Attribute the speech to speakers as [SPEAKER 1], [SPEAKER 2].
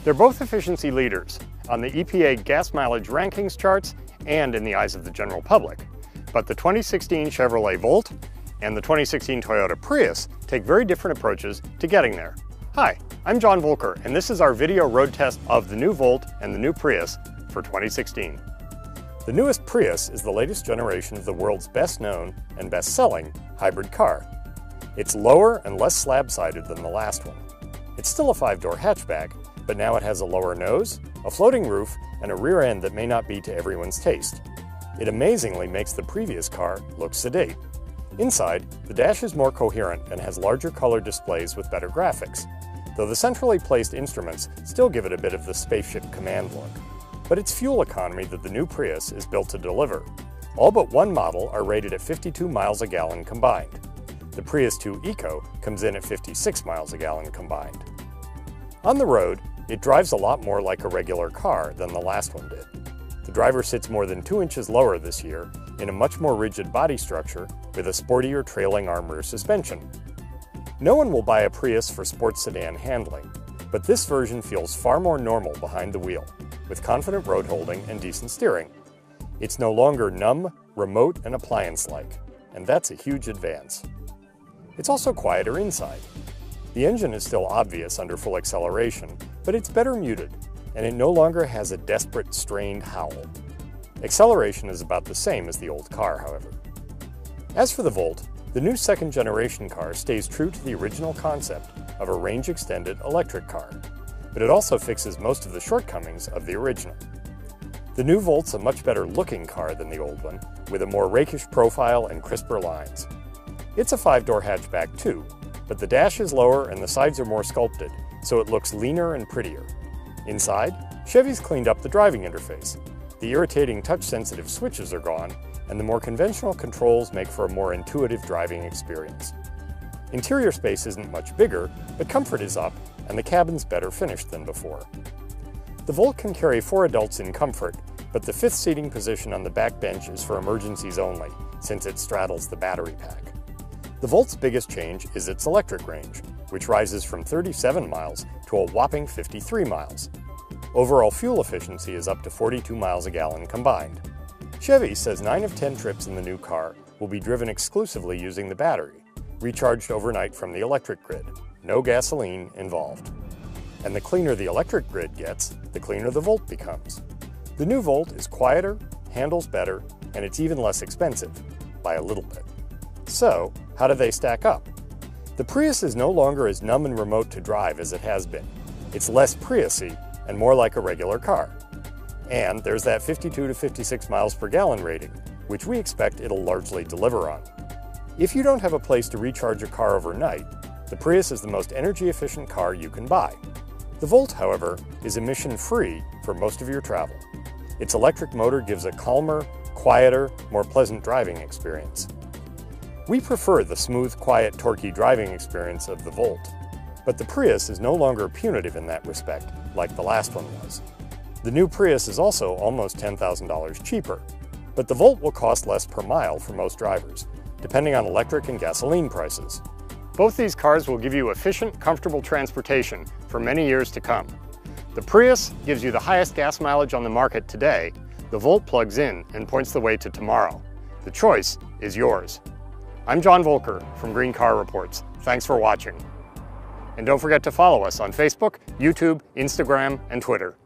[SPEAKER 1] They're both efficiency leaders on the EPA gas mileage rankings charts and in the eyes of the general public. But the 2016 Chevrolet Volt and the 2016 Toyota Prius take very different approaches to getting there. Hi, I'm John Volker, and this is our video road test of the new Volt and the new Prius for 2016. The newest Prius is the latest generation of the world's best-known and best-selling hybrid car. It's lower and less slab-sided than the last one. It's still a 5-door hatchback, but now it has a lower nose, a floating roof, and a rear end that may not be to everyone's taste. It amazingly makes the previous car look sedate. Inside, the dash is more coherent and has larger color displays with better graphics, though the centrally placed instruments still give it a bit of the spaceship command look. But it's fuel economy that the new Prius is built to deliver. All but one model are rated at 52 miles a gallon combined. The Prius 2 Eco comes in at 56 miles a gallon combined. On the road, it drives a lot more like a regular car than the last one did. The driver sits more than 2 inches lower this year in a much more rigid body structure with a sportier trailing arm rear suspension. No one will buy a Prius for sports sedan handling, but this version feels far more normal behind the wheel, with confident road holding and decent steering. It's no longer numb, remote, and appliance-like, and that's a huge advance. It's also quieter inside. The engine is still obvious under full acceleration, but it's better muted, and it no longer has a desperate, strained howl. Acceleration is about the same as the old car, however. As for the Volt, the new second-generation car stays true to the original concept of a range-extended electric car, but it also fixes most of the shortcomings of the original. The new Volt's a much better-looking car than the old one, with a more rakish profile and crisper lines. It's a 5-door hatchback too, but the dash is lower and the sides are more sculpted, so it looks leaner and prettier. Inside, Chevy's cleaned up the driving interface. The irritating touch-sensitive switches are gone, and the more conventional controls make for a more intuitive driving experience. Interior space isn't much bigger, but comfort is up, and the cabin's better finished than before. The Volt can carry 4 adults in comfort, but the 5th seating position on the back bench is for emergencies only, since it straddles the battery pack. The Volt's biggest change is its electric range, which rises from 37 miles to a whopping 53 miles. Overall fuel efficiency is up to 42 miles a gallon combined. Chevy says 9 of 10 trips in the new car will be driven exclusively using the battery, recharged overnight from the electric grid. No gasoline involved. And the cleaner the electric grid gets, the cleaner the Volt becomes. The new Volt is quieter, handles better, and it's even less expensive, by a little bit. So, how do they stack up? The Prius is no longer as numb and remote to drive as it has been. It's less Prius-y and more like a regular car. And there's that 52 to 56 miles per gallon rating, which we expect it'll largely deliver on. If you don't have a place to recharge a car overnight, the Prius is the most energy-efficient car you can buy. The Volt, however, is emission-free for most of your travel. Its electric motor gives a calmer, quieter, more pleasant driving experience. We prefer the smooth, quiet, torquey driving experience of the Volt, but the Prius is no longer punitive in that respect, like the last one was. The new Prius is also almost $10,000 cheaper, but the Volt will cost less per mile for most drivers, depending on electric and gasoline prices. Both these cars will give you efficient, comfortable transportation for many years to come. The Prius gives you the highest gas mileage on the market today. The Volt plugs in and points the way to tomorrow. The choice is yours. I'm John Volker from Green Car Reports. Thanks for watching. And don't forget to follow us on Facebook, YouTube, Instagram, and Twitter.